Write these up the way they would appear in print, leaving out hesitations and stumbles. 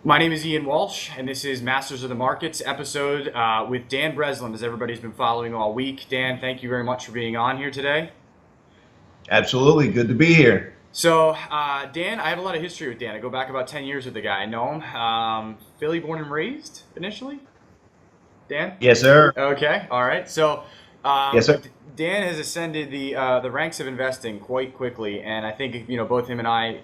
My name is Ian Walsh, and this is Masters of the Markets episode with Dan Breslin, as everybody's been following all week. Dan, thank you very much for being on here today. Absolutely. Good to be here. So, Dan, I have a lot of history with Dan. I go back about 10 years with the guy. I know him. Philly born and raised initially? Dan? Yes, sir. Okay, all right. So, Yes, sir. Dan has ascended the ranks of investing quite quickly, and I think both him and I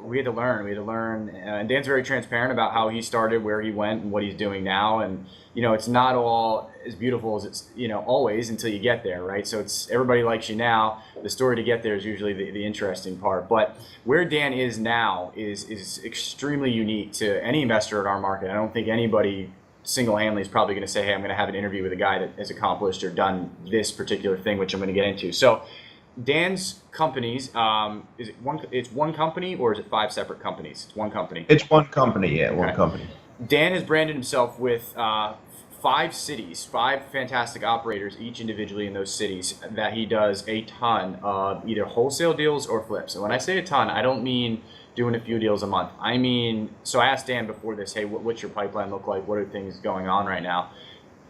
we had to learn. We had to learn, and Dan's very transparent about how he started, where he went, and what he's doing now. And it's not all as beautiful as it's always until you get there, right? So it's everybody likes you now. The story to get there is usually the interesting part. But where Dan is now is extremely unique to any investor in our market. I don't think anybody single-handedly is probably going to say, hey, I'm going to have an interview with a guy that has accomplished or done this particular thing, which I'm going to get into. So Dan's companies, is it one? It's one company, or is it five separate companies? It's one company. It's one company, yeah, one Okay. company. Dan has branded himself with five cities, five fantastic operators, each individually in those cities, that he does a ton of either wholesale deals or flips. And when I say a ton, I don't mean doing a few deals a month. I mean, so I asked Dan before this, hey, what's your pipeline look like? What are things going on right now?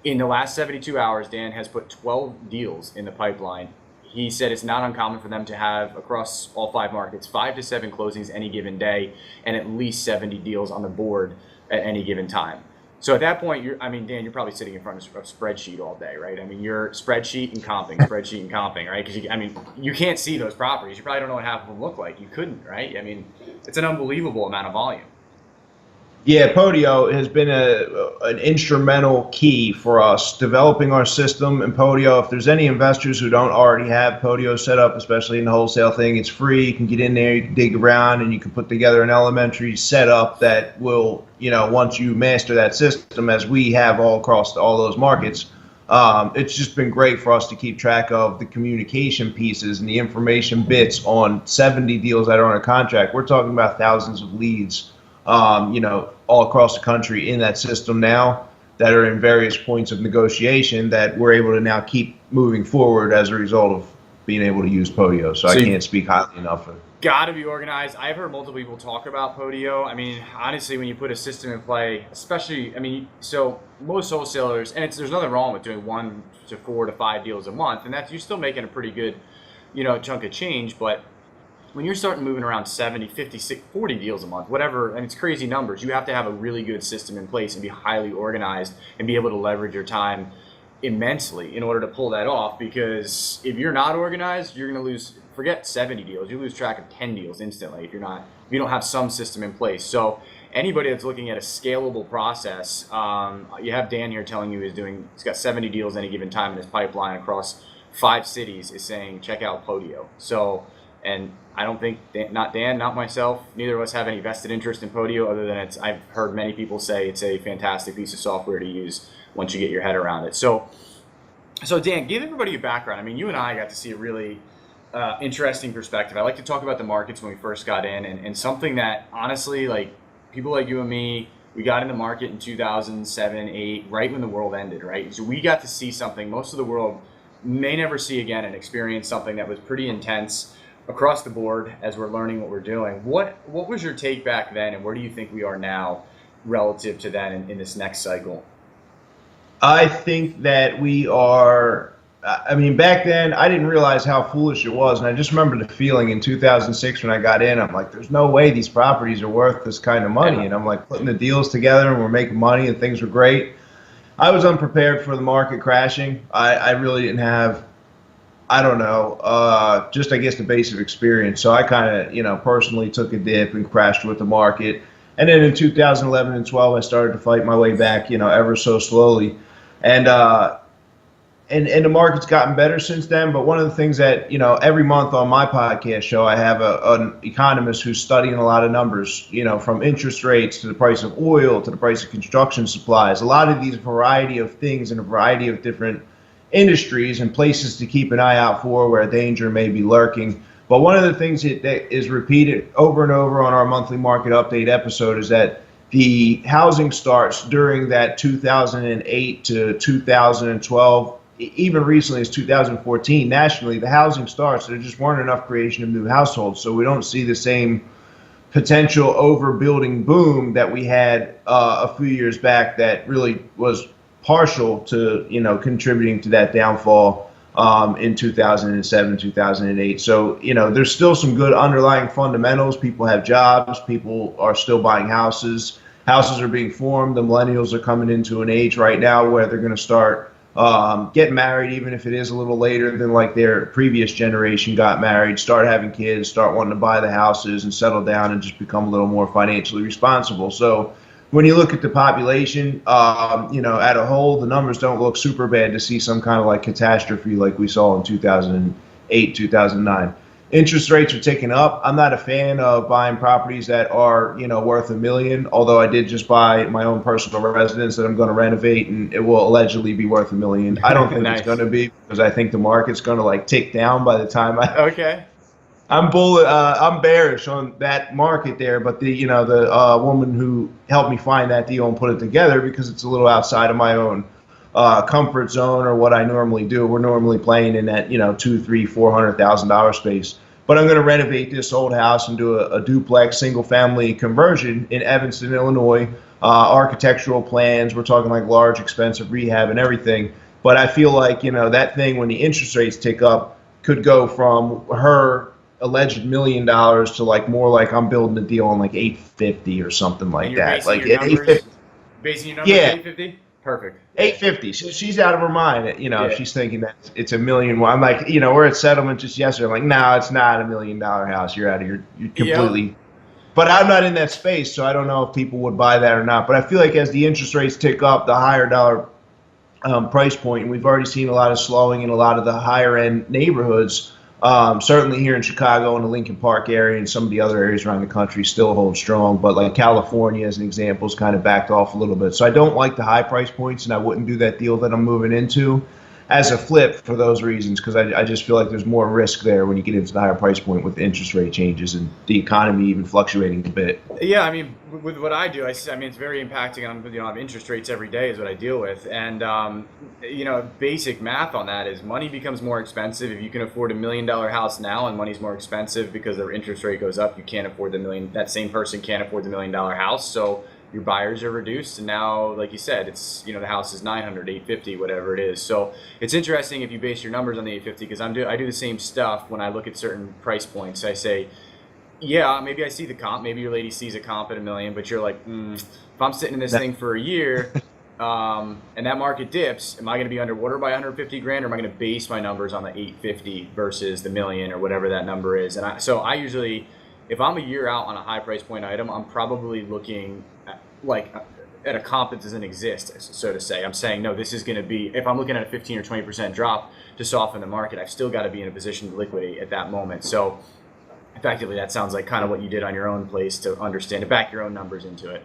In the last 72 hours, Dan has put 12 deals in the pipeline. He said it's not uncommon for them to have, across all five markets, 5 to 7 closings any given day and at least 70 deals on the board at any given time. So at that point, Dan, you're probably sitting in front of a spreadsheet all day, right? I mean, you're spreadsheet and comping, right? Because you can't see those properties. You probably don't know what half of them look like. You couldn't, right? I mean, it's an unbelievable amount of volume. Yeah, Podio has been an instrumental key for us developing our system. And Podio, if there's any investors who don't already have Podio set up, especially in the wholesale thing, it's free. You can get in there, you can dig around, and you can put together an elementary setup that will, once you master that system, as we have all across all those markets, it's just been great for us to keep track of the communication pieces and the information bits on 70 deals that are on a contract. We're talking about thousands of leads, all across the country in that system now that are in various points of negotiation that we're able to now keep moving forward as a result of being able to use Podio. So I can't speak highly enough of it. Got to be organized. I've heard multiple people talk about Podio. I mean, honestly, when you put a system in play, especially, so most wholesalers, and there's nothing wrong with doing 1 to 4 to 5 deals a month, and you're still making a pretty good, chunk of change. But when you're starting moving around 70, 50, 60, 40 deals a month, whatever, and it's crazy numbers, you have to have a really good system in place and be highly organized and be able to leverage your time immensely in order to pull that off. Because if you're not organized, you're going to lose, forget 70 deals, you lose track of 10 deals instantly if you don't have some system in place. So anybody that's looking at a scalable process, you have Dan here telling you he's got 70 deals any given time in his pipeline across 5 cities, is saying check out Podio. So, and I don't think, not Dan, not myself, neither of us have any vested interest in Podio, other than I've heard many people say it's a fantastic piece of software to use once you get your head around it. So Dan, give everybody a background. I mean, you and I got to see a really interesting perspective. I like to talk about the markets when we first got in, and something that honestly, like people like you and me, we got in the market in 2007, 8, right when the world ended, right? So we got to see something most of the world may never see again, and experience something that was pretty intense across the board as we're learning what we're doing. What was your take back then, and where do you think we are now relative to then in this next cycle? I think that we are, back then I didn't realize how foolish it was. And I just remember the feeling in 2006 when I got in, I'm like, there's no way these properties are worth this kind of money. And I'm like putting the deals together and we're making money and things were great. I was unprepared for the market crashing. I really didn't have, just I guess the base of experience. So I kind of, personally took a dip and crashed with the market. And then in 2011 and 12, I started to fight my way back, ever so slowly. And the market's gotten better since then. But one of the things that, every month on my podcast show, I have an economist who's studying a lot of numbers, from interest rates to the price of oil to the price of construction supplies. A lot of these variety of things in a variety of different industries and places to keep an eye out for where danger may be lurking. But one of the things that is repeated over and over on our monthly market update episode is that the housing starts during that 2008 to 2012, even recently as 2014, nationally, the housing starts, there just weren't enough creation of new households. So we don't see the same potential overbuilding boom that we had a few years back that really was partial to, contributing to that downfall in 2007, 2008. So, there's still some good underlying fundamentals. People have jobs. People are still buying houses. Houses are being formed. The millennials are coming into an age right now where they're going to start getting married, even if it is a little later than like their previous generation got married, start having kids, start wanting to buy the houses and settle down and just become a little more financially responsible. So when you look at the population, at a whole, the numbers don't look super bad to see some kind of like catastrophe like we saw in 2008, 2009. Interest rates are ticking up. I'm not a fan of buying properties that are, worth $1 million, although I did just buy my own personal residence that I'm going to renovate, and it will allegedly be worth $1 million. I don't think Nice. it's going to be, because I think the market's going to like tick down by the time Okay. I'm bearish on that market there, but the woman who helped me find that deal and put it together, because it's a little outside of my own comfort zone or what I normally do. We're normally playing in that $200,000, $300,000, $400,000 space. But I'm going to renovate this old house and do a duplex single family conversion in Evanston, Illinois. Architectural plans. We're talking like large, expensive rehab and everything. But I feel like that thing, when the interest rates tick up, could go from her alleged $1 million to like more like I'm building a deal on like 850 or something like that. Like your numbers, basing your numbers Yeah. 850? Perfect. 850. She's out of her mind. She's thinking that it's $1 million. I'm like, we're at settlement just yesterday. I'm like, no, it's not $1 million house. You're out of you're completely. Yep. But I'm not in that space, so I don't know if people would buy that or not. But I feel like as the interest rates tick up, the higher dollar price point, and we've already seen a lot of slowing in a lot of the higher end neighborhoods. Certainly here in Chicago and the Lincoln Park area and some of the other areas around the country still hold strong, but like California as an example is kind of backed off a little bit. So I don't like the high price points, and I wouldn't do that deal that I'm moving into as a flip for those reasons, because I just feel like there's more risk there when you get into the higher price point with interest rate changes and the economy even fluctuating a bit. Yeah, I mean, with what I do, it's very impacting on, on interest rates every day is what I deal with. And, basic math on that is money becomes more expensive. If you can afford $1 million house now and money's more expensive because their interest rate goes up, you can't afford that same person can't afford the $1 million house. So your buyers are reduced, and now, like you said, it's the house is 900, 850, whatever it is. So it's interesting if you base your numbers on the 850, because I do the same stuff when I look at certain price points. I say, yeah, maybe I see the comp, maybe your lady sees a comp at $1 million, but you're like, if I'm sitting in this thing for a year, and that market dips, am I going to be underwater by 150 grand, or am I going to base my numbers on the 850 versus the $1 million or whatever that number is? And I usually, if I'm a year out on a high price point item, I'm probably looking at a comp that doesn't exist, so to say. I'm saying, no, this is going to be, if I'm looking at a 15 or 20% drop to soften the market, I've still got to be in a position to liquidate at that moment. So effectively, that sounds like kind of what you did on your own place to understand, to back your own numbers into it.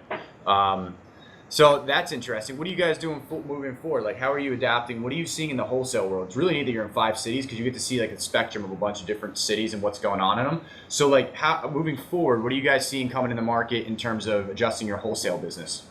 So that's interesting. What are you guys doing moving forward? Like, how are you adapting? What are you seeing in the wholesale world? It's really neat that you're in 5 cities, because you get to see like a spectrum of a bunch of different cities and what's going on in them. So like, how moving forward, what are you guys seeing coming in the market in terms of adjusting your wholesale business?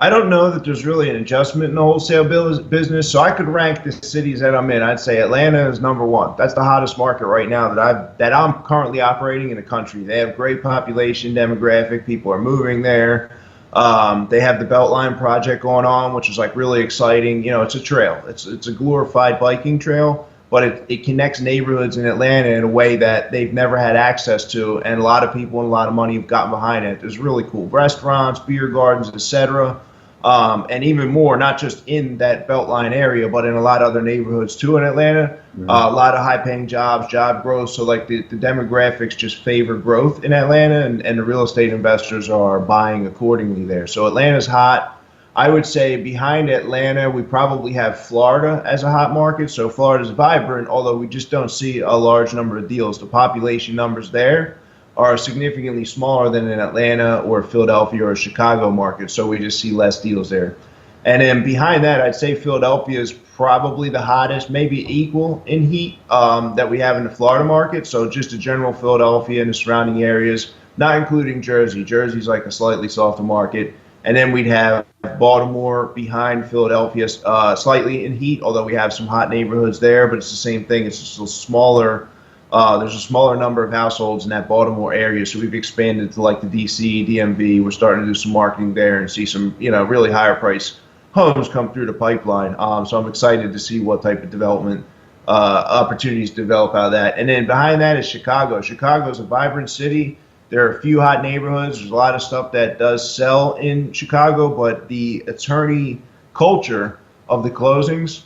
I don't know that there's really an adjustment in the wholesale business, so I could rank the cities that I'm in. I'd say Atlanta is number 1. That's the hottest market right now that I'm currently operating in the country. They have great population demographic. People are moving there. They have the Beltline project going on, which is like really exciting. It's a trail. It's a glorified biking trail, but it connects neighborhoods in Atlanta in a way that they've never had access to, and a lot of people and a lot of money have gotten behind it. There's really cool restaurants, beer gardens, etc. And even more, not just in that Beltline area, but in a lot of other neighborhoods too in Atlanta. Mm-hmm. A lot of high-paying jobs, job growth. So like the demographics just favor growth in Atlanta, and the real estate investors are buying accordingly there. So Atlanta's hot. I would say behind Atlanta, we probably have Florida as a hot market. So Florida's vibrant, although we just don't see a large number of deals. The population numbers there are significantly smaller than in Atlanta or Philadelphia or Chicago market, so we just see less deals there. And then behind that, I'd say Philadelphia is probably the hottest, maybe equal in heat that we have in the Florida market. So just a general Philadelphia and the surrounding areas, not including Jersey. Jersey's like a slightly softer market. And then we'd have Baltimore behind Philadelphia, slightly in heat, although we have some hot neighborhoods there, but it's the same thing. It's just a smaller There's a smaller number of households in that Baltimore area, so we've expanded to like the DC, DMV. We're starting to do some marketing there and see some, really higher price homes come through the pipeline. So I'm excited to see what type of development opportunities develop out of that. And then behind that is Chicago. Chicago's a vibrant city. There are a few hot neighborhoods. There's a lot of stuff that does sell in Chicago, but the attorney culture of the closings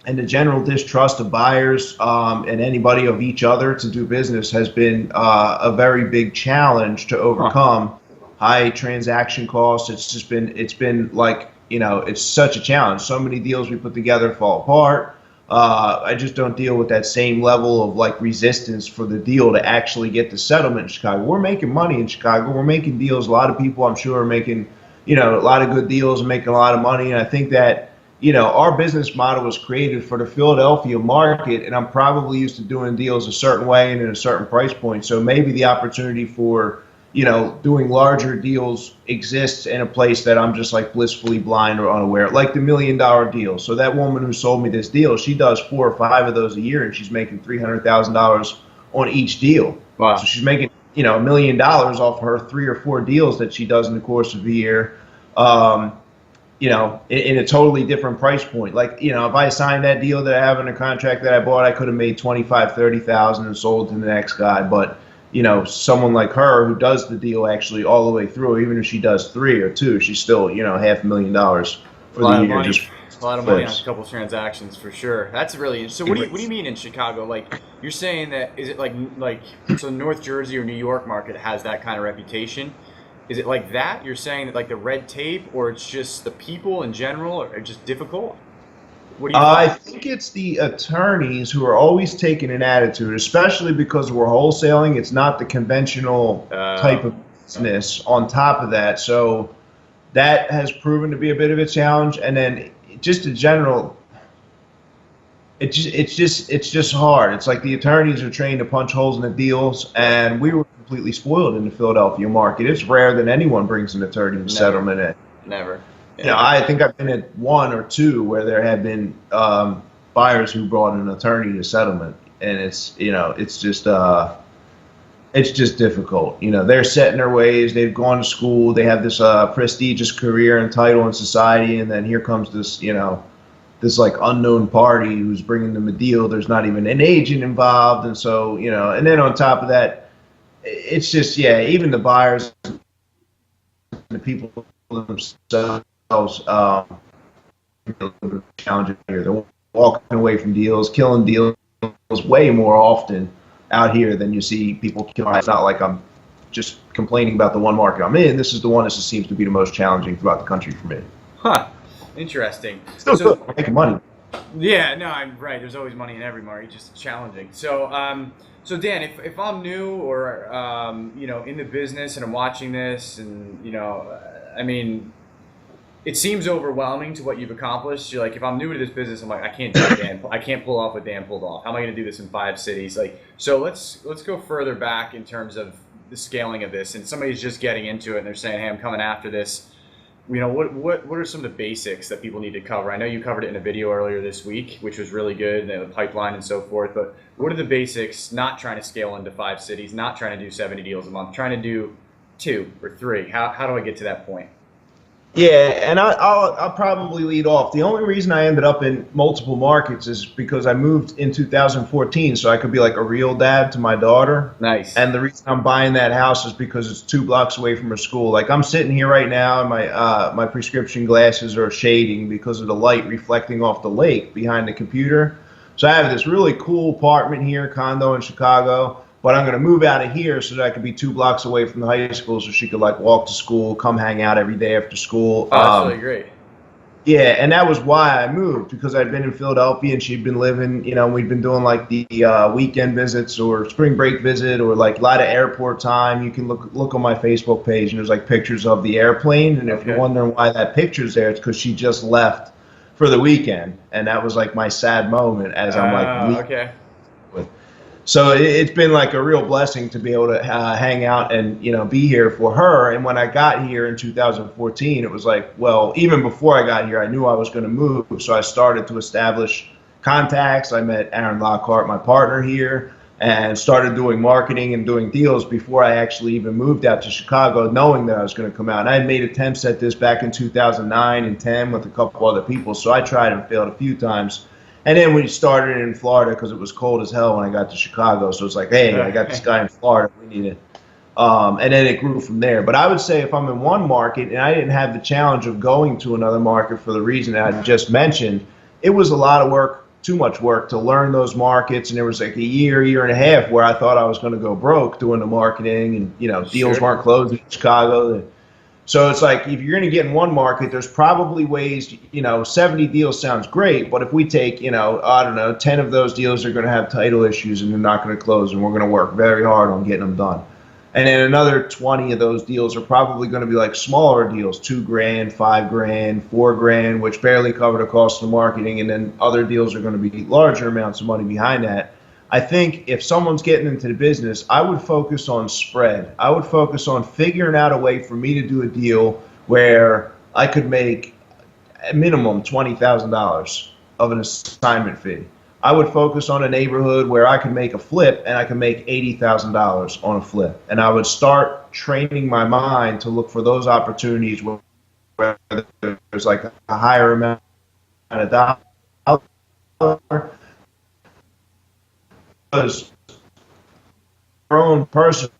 and the general distrust of buyers and anybody of each other to do business has been a very big challenge to overcome. High transaction costs. It's been like, it's such a challenge. So many deals we put together fall apart. I just don't deal with that same level of like resistance for the deal to actually get the settlement in Chicago. We're making money in Chicago. We're making deals. A lot of people, I'm sure, are making, a lot of good deals and making a lot of money. And I think that, our business model was created for the Philadelphia market, and I'm probably used to doing deals a certain way and at a certain price point. So maybe the opportunity for, doing larger deals exists in a place that I'm just like blissfully blind or unaware, like the $1 million deal. So that woman who sold me this deal, she does 4 or 5 of those a year, and she's making $300,000 on each deal. Wow. So she's making, $1 million off her 3 or 4 deals that she does in the course of the year. In a totally different price point. Like, if I signed that deal that I have in a contract that I bought, I could have made $25,000-$30,000 and sold to the next guy. But, someone like her who does the deal actually all the way through, even if she does 3 or 2, she's still, $500,000 for the year. Just a lot of money on a couple transactions for sure. That's really interesting. So what do you mean in Chicago? Like, you're saying that, is it like so North Jersey or New York market has that kind of reputation? Is it like that? You're saying that like the red tape, or it's just the people in general are just difficult? What do you I think it's the attorneys who are always taking an attitude, especially because we're wholesaling. It's not the conventional type of business on top of that. So that has proven to be a bit of a challenge. And then just in general, it's just hard. It's like the attorneys are trained to punch holes in the deals, and we were completely spoiled in the Philadelphia market. It's rare that anyone brings an attorney to settlement in. Never. Yeah. I think I've been at 1 or 2 where there have been buyers who brought an attorney to settlement, and it's just difficult. They're set in their ways. They've gone to school. They have this prestigious career and title in society, and then here comes this, this like unknown party who's bringing them a deal. There's not even an agent involved, and so and then on top of that, it's just even the buyers, the people themselves, challenging here. They're walking away from deals, killing deals way more often out here than you see people killing. It's not like I'm just complaining about the one market I'm in. This is the one that just seems to be the most challenging throughout the country for me. Huh. Interesting. Still good, making money. Yeah, no, I'm right. There's always money in every market, just challenging. So, so Dan, if I'm new or in the business and I'm watching this, and I mean, it seems overwhelming to what you've accomplished. You're like, if I'm new to this business, I'm like, I can't do what Dan. I can't pull off what Dan pulled off. How am I going to do this in 5 cities? Like, so let's go further back in terms of the scaling of this. And somebody's just getting into it, and they're saying, hey, I'm coming after this. What are some of the basics that people need to cover? I know you covered it in a video earlier this week, which was really good, and the pipeline and so forth. But what are the basics? Not trying to scale into 5 cities, not trying to do 70 deals a month, trying to do 2 or 3. How do I get to that point? Yeah, and I'll probably lead off. The only reason I ended up in multiple markets is because I moved in 2014, so I could be like a real dad to my daughter. Nice. And the reason I'm buying that house is because it's 2 blocks away from her school. Like, I'm sitting here right now, and my prescription glasses are shading because of the light reflecting off the lake behind the computer. So I have this really cool apartment here, condo in Chicago. But I'm going to move out of here so that I could be 2 blocks away from the high school, so she could like walk to school, come hang out every day after school. Oh, that's really great. Yeah, and that was why I moved, because I'd been in Philadelphia and she'd been living, we'd been doing like the weekend visits or spring break visit or like a lot of airport time. You can look on my Facebook page and there's like pictures of the airplane. And if you're wondering why that picture's there, it's because she just left for the weekend. And that was like my sad moment as I'm like, okay. So it's been like a real blessing to be able to hang out and, be here for her. And when I got here in 2014, it was like, well, even before I got here, I knew I was going to move. So I started to establish contacts. I met Aaron Lockhart, my partner here. and started doing marketing and doing deals before I actually even moved out to Chicago, knowing that I was going to come out. And I had made attempts at this back in 2009 and 10 with a couple other people, so I tried and failed a few times. And then we started in Florida because it was cold as hell when I got to Chicago. So it's like, hey, I got this guy in Florida, we need it. And then it grew from there. But I would say if I'm in one market and I didn't have the challenge of going to another market for the reason that I just mentioned, it was a lot of work, too much work to learn those markets. And there was like a year and a half where I thought I was going to go broke doing the marketing, and deals weren't closing in Chicago. So it's like, if you're going to get in one market, there's probably ways, 70 deals sounds great, but if we take, I don't know, 10 of those deals are going to have title issues and they're not going to close, and we're going to work very hard on getting them done. And then another 20 of those deals are probably going to be like smaller deals, $2,000, $5,000, $4,000, which barely cover the cost of the marketing. And then other deals are going to be larger amounts of money behind that. I think if someone's getting into the business, I would focus on spread. I would focus on figuring out a way for me to do a deal where I could make a minimum $20,000 of an assignment fee. I would focus on a neighborhood where I could make a flip and I could make $80,000 on a flip. And I would start training my mind to look for those opportunities where there's like a higher amount of dollar. Because your own person,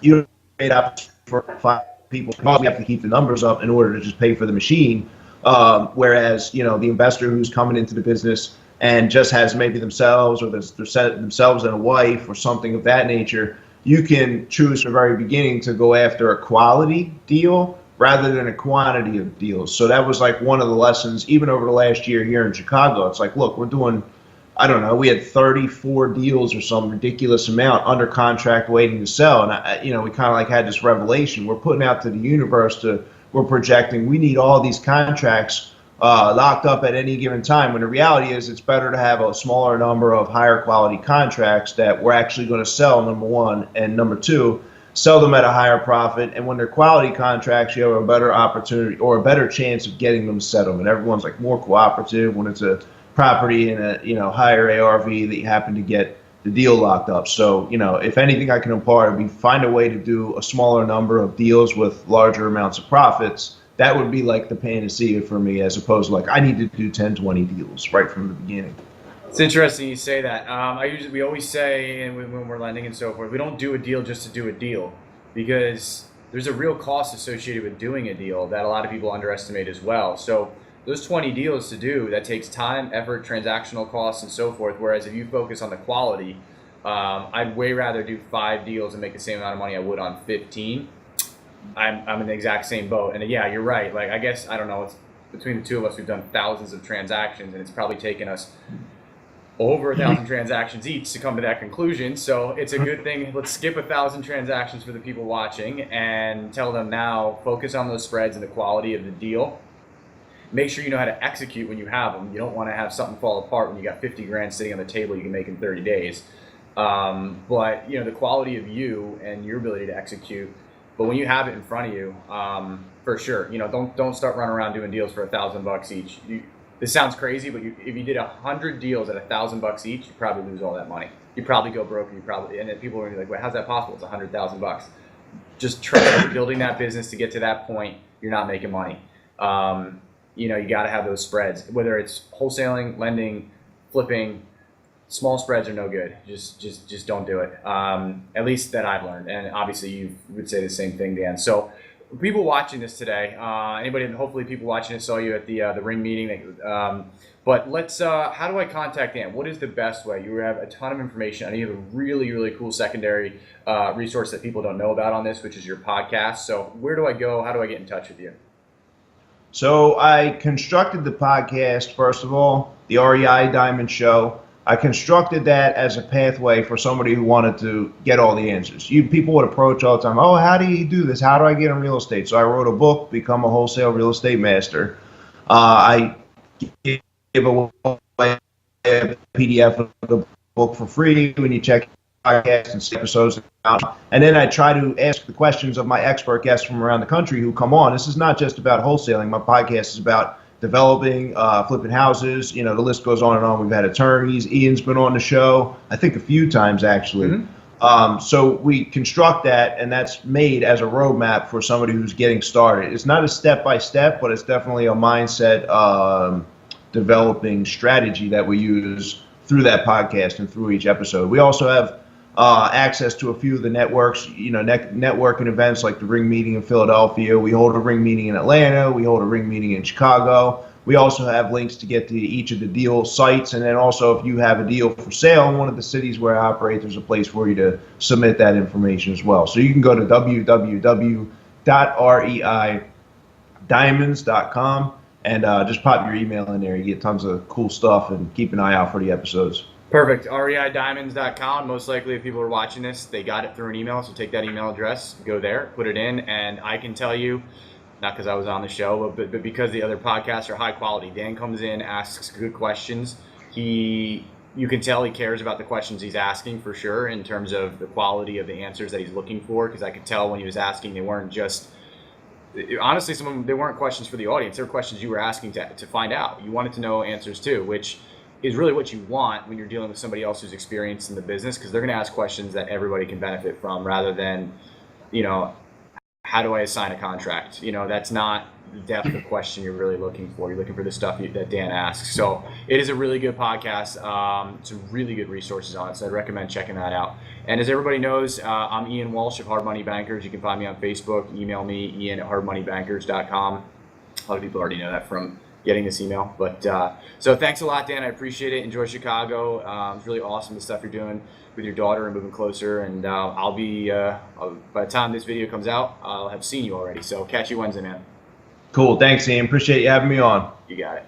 you don't pay up for 5 people. You have to keep the numbers up in order to just pay for the machine. Whereas, the investor who's coming into the business and just has maybe themselves or themselves and a wife or something of that nature, you can choose from the very beginning to go after a quality deal rather than a quantity of deals. So that was like one of the lessons, even over the last year here in Chicago. It's like, look, we're doing, I don't know, we had 34 deals or some ridiculous amount under contract waiting to sell. And, we kind of like had this revelation. We're putting out to the universe we're projecting we need all these contracts locked up at any given time, when the reality is it's better to have a smaller number of higher quality contracts that we're actually going to sell, number one, and number two, sell them at a higher profit. And when they're quality contracts, you have a better opportunity or a better chance of getting them settled. And everyone's like more cooperative when it's a property in a higher ARV that you happen to get the deal locked up. So, if anything I can impart, we find a way to do a smaller number of deals with larger amounts of profits. That would be like the panacea for me, as opposed to like I need to do 10, 20 deals right from the beginning. It's interesting you say that. We always say, and when we're lending and so forth, we don't do a deal just to do a deal, because there's a real cost associated with doing a deal that a lot of people underestimate as well. So those 20 deals to do, that takes time, effort, transactional costs, and so forth. Whereas if you focus on the quality, I'd way rather do 5 deals and make the same amount of money I would on 15. I'm in the exact same boat. And yeah, you're right. Like, I guess, I don't know, it's between the two of us, we've done thousands of transactions, and it's probably taken us over 1,000 transactions each to come to that conclusion. So it's a good thing. Let's skip 1,000 transactions for the people watching and tell them now, focus on those spreads and the quality of the deal. Make sure you know how to execute when you have them. You don't want to have something fall apart when you got 50 grand sitting on the table you can make in 30 days. But the quality of you and your ability to execute. But when you have it in front of you, for sure, don't start running around doing deals for $1,000 each. This sounds crazy, but if you did 100 deals at $1,000 each, you probably lose all that money. You probably go broke, and then people are gonna be like, "Wait, how's that possible? It's $100,000." Just trust building that business to get to that point. You're not making money. You got to have those spreads, whether it's wholesaling, lending, flipping. Small spreads are no good. Just don't do it. At least that I've learned, and obviously you would say the same thing, Dan. So, people watching this today, hopefully people watching this saw you at the ring meeting. But let's. How do I contact Dan? What is the best way? You have a ton of information. I know you have a really, really cool secondary resource that people don't know about on this, which is your podcast. So, where do I go? How do I get in touch with you? So I constructed the podcast, first of all, the REI Diamond Show. I constructed that as a pathway for somebody who wanted to get all the answers. People would approach all the time, oh, how do you do this? How do I get in real estate? So I wrote a book, Become a Wholesale Real Estate Master. I give away a PDF of the book for free when you check podcasts and episodes out. And then I try to ask the questions of my expert guests from around the country who come on. This is not just about wholesaling. My podcast is about developing, flipping houses. You know, the list goes on and on. We've had attorneys. Ian's been on the show, I think a few times actually. So we construct that, and that's made as a roadmap for somebody who's getting started. It's not a step-by-step, but it's definitely a mindset developing strategy that we use through that podcast and through each episode. We also have access to a few of the networks, you know, networking events like the Ring Meeting in Philadelphia. We hold a Ring Meeting in Atlanta. We hold a Ring Meeting in Chicago. We also have links to get to each of the deal sites. And then also, if you have a deal for sale in one of the cities where I operate, there's a place for you to submit that information as well. So you can go to www.reidiamonds.com and just pop your email in there. You get tons of cool stuff, and keep an eye out for the episodes. Perfect. REIDiamonds.com. Most likely, if people are watching this, they got it through an email. So take that email address, go there, put it in, and I can tell you, not because I was on the show, but because the other podcasts are high quality. Dan comes in, asks good questions. You can tell he cares about the questions he's asking for sure, in terms of the quality of the answers that he's looking for. Because I could tell when he was asking, they weren't just, honestly, some of them, they weren't questions for the audience. They were questions you were asking to find out. You wanted to know answers too, which is really what you want when you're dealing with somebody else who's experienced in the business, because they're going to ask questions that everybody can benefit from, rather than, you know, how do I assign a contract? You know, that's not the depth of question you're really looking for. You're looking for the stuff that Dan asks. So it is a really good podcast. Some really good resources on it. So I'd recommend checking that out. And as everybody knows, I'm Ian Walsh of Hard Money Bankers. You can find me on Facebook. Email me, ian@hardmoneybankers.com. A lot of people already know that from getting this email. But so thanks a lot, Dan. I appreciate it. Enjoy Chicago. It's really awesome, the stuff you're doing with your daughter and moving closer. And I'll be, by the time this video comes out, I'll have seen you already. So catch you Wednesday, man. Cool. Thanks, Ian. Appreciate you having me on. You got it.